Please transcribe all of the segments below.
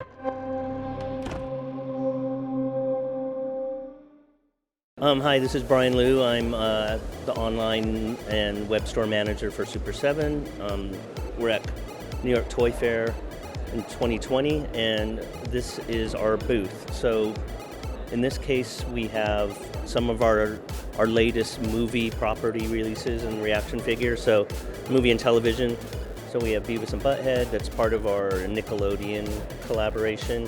Hi, this is Brian Liu. I'm the online and web store manager for Super7. We're at New York Toy Fair in 2020, and this is our booth. So in this case, we have some of our latest movie property releases and reaction figures, so movie and television. So we have Beavis and Butthead, that's part of our Nickelodeon collaboration.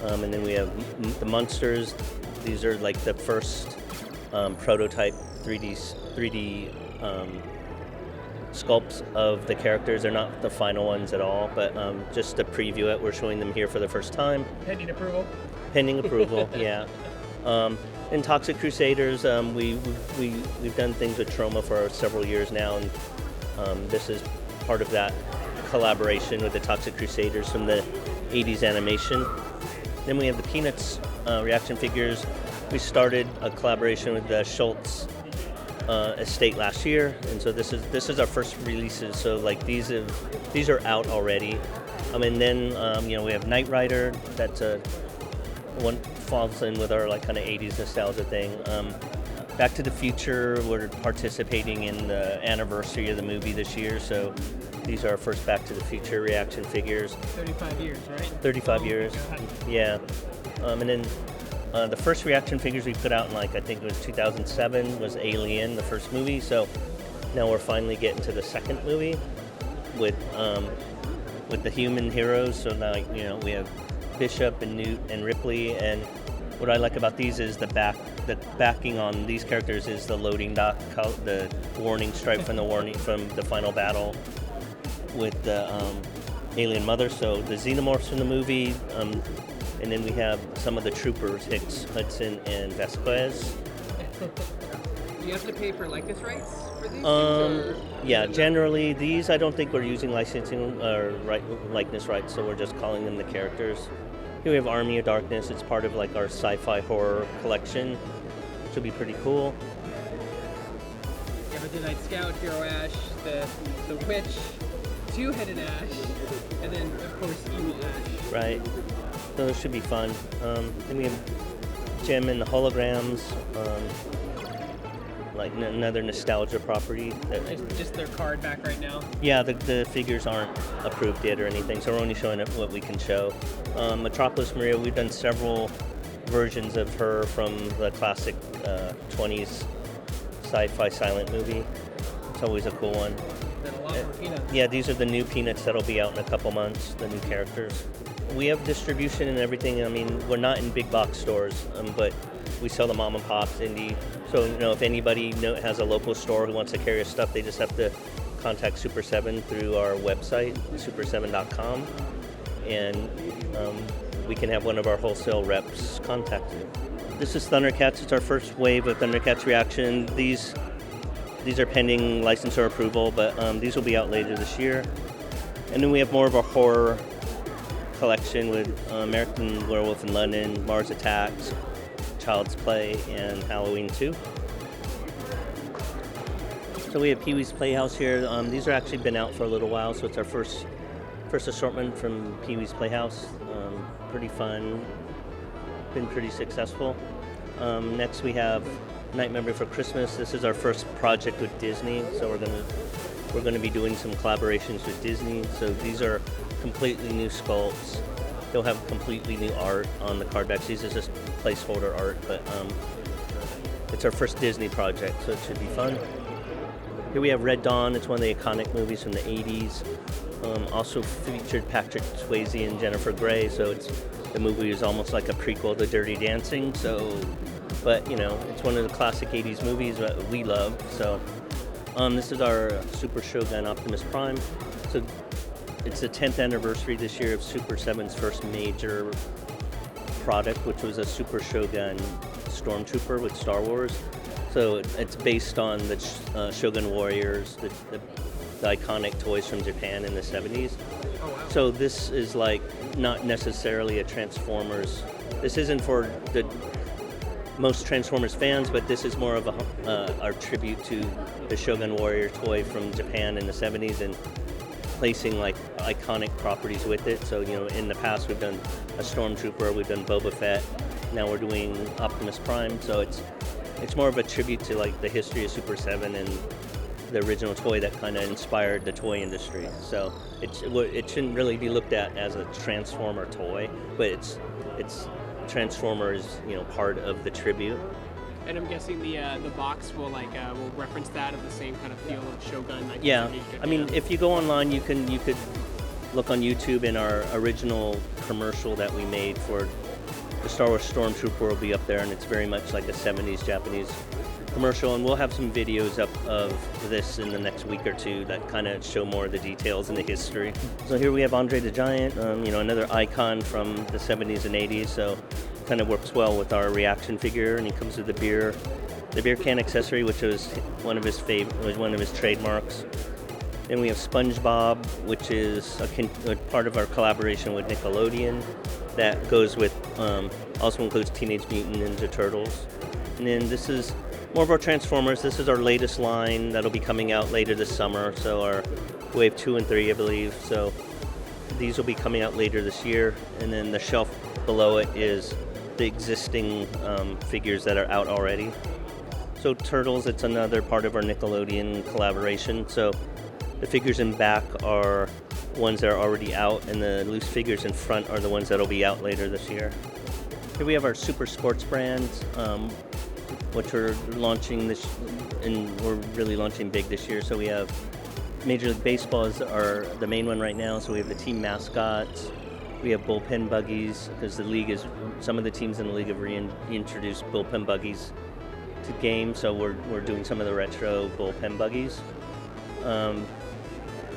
And then we have the Munsters. These are like the first prototype 3D sculpts of the characters. They're not the final ones at all, but just to preview it, we're showing them here for the first time. Pending approval? Pending approval, yeah. In Toxic Crusaders, we've done things with Troma for several years now, and this is part of that collaboration with the Toxic Crusaders from the 80s animation. Then we have the Peanuts reaction figures. We started a collaboration with the Schultz estate last year, and so this is our first releases. So like these are out already. And then we have Knight Rider. That's one falls in with our like kind of 80s nostalgia thing. Back to the Future, we're participating in the anniversary of the movie this year, so these are our first Back to the Future reaction figures. 35 years, right? 35 years, God. yeah. And then the first reaction figures we put out in I think it was 2007 was Alien, the first movie, so now we're finally getting to the second movie with the human heroes. So now we have Bishop and Newt and Ripley, and what I like about these is the backing on these characters is the loading dock, the warning stripe from the final battle with the alien mother. So the xenomorphs from the movie, and then we have some of the troopers, Hicks, Hudson, and Vasquez. Do you have to pay for likeness rights for these? Yeah, generally these I don't think we're using licensing or likeness rights, so we're just calling them the characters. Here we have Army of Darkness. It's part of like our sci-fi horror collection, which will be pretty cool. You have the Night Scout, Hero Ash, the Witch, Two-Headed Ash, and then of course Evil Ash. Right. So this should be fun. Then we have Jim and the holograms, like another nostalgia property. Just their card back right now? Yeah, the figures aren't approved yet or anything, so we're only showing what we can show. Metropolis Maria, we've done several versions of her from the classic 20s sci-fi silent movie. It's always a cool one. Then a lot more Peanuts. Yeah, these are the new Peanuts that'll be out in a couple months, the new characters. We have distribution and everything. I mean, we're not in big box stores, but we sell the mom and pops, indie. So, if anybody has a local store who wants to carry us stuff, they just have to contact Super7 through our website, super7.com, and we can have one of our wholesale reps contact you. This is Thundercats. It's our first wave of Thundercats reaction. These are pending licensor approval, but these will be out later this year. And then we have more of a horror collection with American Werewolf in London, Mars Attacks, Child's Play, and Halloween 2. So we have Pee-wee's Playhouse here. These are actually been out for a little while, so it's our first assortment from Pee-wee's Playhouse. Pretty fun, been pretty successful. Next we have Nightmare Before Christmas. This is our first project with Disney, so we're gonna be doing some collaborations with Disney. So these are completely new sculpts. They'll have completely new art on the card backs. These are just placeholder art, but it's our first Disney project, so it should be fun. Here we have Red Dawn. It's one of the iconic movies from the 80s. Also featured Patrick Swayze and Jennifer Grey, so the movie is almost like a prequel to Dirty Dancing. But it's one of the classic 80s movies that we love. So this is our Super Shogun Optimus Prime. So it's the 10th anniversary this year of Super7's first major product, which was a Super Shogun Stormtrooper with Star Wars. So it's based on the Shogun Warriors, the iconic toys from Japan in the 70s. Oh, wow. So this is like not necessarily a Transformers. This isn't for the most Transformers fans, but this is more of our tribute to the Shogun Warrior toy from Japan in the 70s, and replacing like iconic properties with it. So in the past we've done a Stormtrooper, we've done Boba Fett, now we're doing Optimus Prime. So it's more of a tribute to like the history of Super 7 and the original toy that kind of inspired the toy industry. So it shouldn't really be looked at as a Transformer toy, but it's Transformer is part of the tribute. And I'm guessing the box will will reference that of the same kind of feel of Shogun. Yeah, I mean, if you go online, you could look on YouTube, and our original commercial that we made for the Star Wars Stormtrooper will be up there, and it's very much like a 70s Japanese commercial, and we'll have some videos up of this in the next week or two that kind of show more of the details and the history. So here we have Andre the Giant, another icon from the 70s and 80s, so kind of works well with our reaction figure, and he comes with the beer can accessory, which was one of his trademarks. Then we have SpongeBob, which is a part of our collaboration with Nickelodeon that goes with, also includes Teenage Mutant Ninja Turtles. And then this is more of our Transformers. This is our latest line that'll be coming out later this summer. So our Wave 2 and 3, I believe. So these will be coming out later this year. And then the shelf below it is the existing figures that are out already. So Turtles, it's another part of our Nickelodeon collaboration. So the figures in back are ones that are already out, and the loose figures in front are the ones that'll be out later this year. Here we have our Super Sports brands, which we're launching and we're really launching big this year. So we have Major League Baseball is the main one right now. So we have the team mascots. We have Bullpen Buggies, because some of the teams in the league have reintroduced Bullpen Buggies to games. So we're doing some of the retro Bullpen Buggies.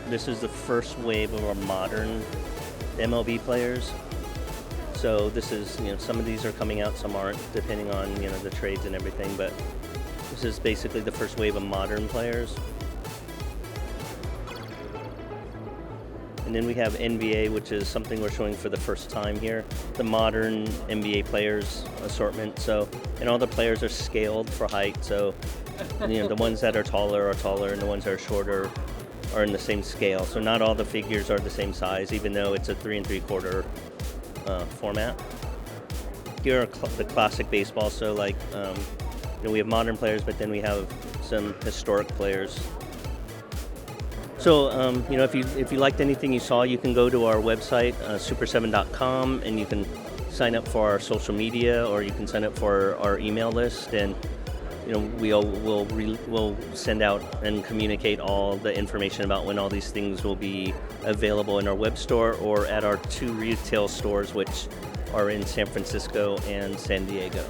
This is the first wave of our modern MLB players. So this is, some of these are coming out, some aren't, depending on, the trades and everything, but this is basically the first wave of modern players. And then we have NBA, which is something we're showing for the first time here, the modern NBA players assortment. So, and all the players are scaled for height, so the ones that are taller, and the ones that are shorter are in the same scale. So not all the figures are the same size, even though it's a 3 3/4 format. Here are the classic baseball. So we have modern players, but then we have some historic players. So if you liked anything you saw, you can go to our website, super7.com, and you can sign up for our social media, or you can sign up for our email list, and we'll send out and communicate all the information about when all these things will be available in our web store or at our 2 retail stores, which are in San Francisco and San Diego.